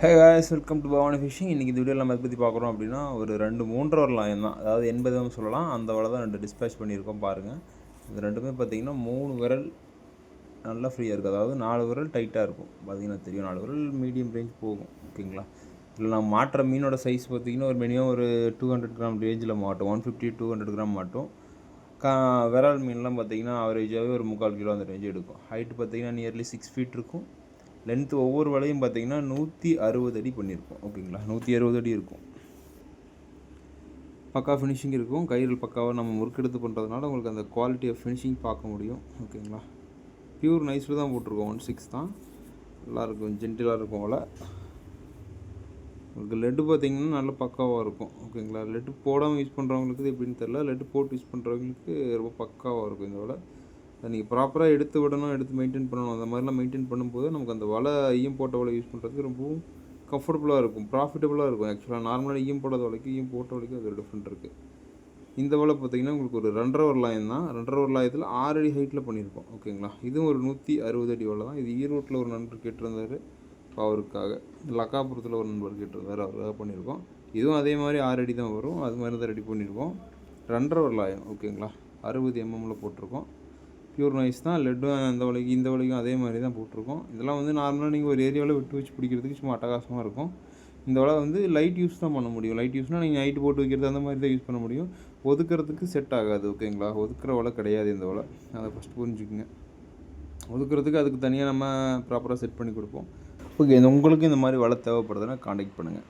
Hey guys, welcome to Bhavani fishing. இன்றைக்கி இந்த வீடியோவில் நம்ம எதை பற்றி பார்க்குறோம் அப்படின்னா, ஒரு 2-3 வரலாம் தான், அதாவது 80 சொல்லலாம். அந்த வலை தான் 2 டிஸ்பேச் பண்ணியிருக்கோம் பாருங்கள். இது ரெண்டுமே பார்த்திங்கன்னா 3 விரல் நல்லா ஃப்ரீயாக இருக்குது. அதாவது 4 விரல் டைட்டாக இருக்கும். பார்த்திங்கன்னா தெரியும், 4 விரல் மீடியம் ரேஞ்ச் போகும். ஓகேங்களா? இதில் நான் மாட்டுற மீனோட சைஸ் பார்த்திங்கன்னா ஒரு மினிமம் ஒரு 200 கிராம் ரேஞ்சில் மாட்டோம். 150-200 கிராம் மாட்டோம். விரல் மீன்லாம் பார்த்திங்கன்னா ஆவரேஜாகவே ஒரு 3/4 கிலோ அந்த ரேஞ்சு எடுக்கும். ஹைட்டு பார்த்திங்கன்னா நியர்லி 6 ஃபீட் இருக்கும். லென்த்து ஒவ்வொரு வலையும் பார்த்திங்கன்னா 160 அடி பண்ணியிருக்கோம். ஓகேங்களா? 160 அடி இருக்கும். பக்கா ஃபினிஷிங் இருக்கும். கயிறு பக்காவாக நம்ம முறுக்கெடுத்து பண்ணுறதுனால உங்களுக்கு அந்த குவாலிட்டி ஆஃப் ஃபினிஷிங் பார்க்க முடியும். ஓகேங்களா? பியூர் நைஸில் தான் போட்டிருக்கோம். 1/6 தான். நல்லாயிருக்கும், ஜென்டிலாக இருக்கும் வலை. உங்களுக்கு லெட்டு பார்த்திங்கன்னா நல்ல பக்காவாக இருக்கும். ஓகேங்களா? லெட்டு போடாமல் யூஸ் பண்ணுறவங்களுக்கு எப்படின்னு தெரில, லெட்டு போட்டு யூஸ் பண்ணுறவங்களுக்கு ரொம்ப பக்காவாக இருக்கும் இந்த வலை. அதை நீங்கள் ப்ராப்பராக எடுத்து விடணும், எடுத்து மெயின்டைன் பண்ணணும். அந்த மாதிரிலாம் மெயின்டைன் பண்ணும்போது நமக்கு அந்த வலை ஈயம் போட்ட வலை யூஸ் பண்ணுறதுக்கு ரொம்பவும் கம்ஃபர்டபுளாக இருக்கும், ப்ராஃபிட்டபுளாக இருக்கும். ஆக்சுவலாக நார்மலாக ஈயம் போடாத வலைக்கு ஈயம் போட்ட வலைக்கு அது ஒரு டிஃப்ரெண்ட் இருக்குது. இந்த வலை பார்த்திங்கன்னா உங்களுக்கு ஒரு 2.5 ஒரு லாயம் தான். 2.5 ஒரு லாயத்தில் 6 அடி ஹைட்டில் பண்ணியிருக்கோம். ஓகேங்களா? இதுவும் ஒரு 160 அடி வலை தான். இது ஈரோட்டில் ஒரு நண்பர் கேட்டிருந்தார், அவருக்காக. லக்காபுரத்தில் ஒரு நண்பர் கேட்டிருந்தார், அவருக்காக பண்ணியிருக்கோம். இதுவும் அதே மாதிரி 6 அடி தான் வரும். அது மாதிரி தான் ரெடி பண்ணியிருக்கோம். 2.5 ஒரு லாயம். ஓகேங்களா? 60 mm போட்டிருக்கோம். பியூர் நைஸ் தான். லெட்டும் அந்த வலைக்கு இந்த வலைக்கும் அதே மாதிரி தான் போட்டிருக்கோம். இதெல்லாம் வந்து நார்மலாக நீங்கள் ஒரு ஏரியாவில் விட்டு வச்சு பிடிக்கிறதுக்கு சும்மா அட்டகாசமாக இருக்கும். இந்த வலை வந்து லைட் யூஸ் தான் பண்ண முடியும். லைட் யூஸ்னால் நீங்கள் நைட்டு போட்டு வைக்கிறது அந்த மாதிரி தான் யூஸ் பண்ண முடியும். ஒதுக்கிறதுக்கு செட் ஆகாது. ஓகேங்களா? ஒதுக்குற வலை கிடையாது இந்த வலை. அதை ஃபஸ்ட் புரிஞ்சுக்குங்க. ஒதுக்கிறதுக்கு அதுக்கு தனியாக நம்ம ப்ராப்பராக செட் பண்ணி கொடுப்போம். ஓகே, உங்களுக்கு இந்த மாதிரி வலை தேவைப்படுதுன்னா காண்டாக்ட் பண்ணுங்கள்.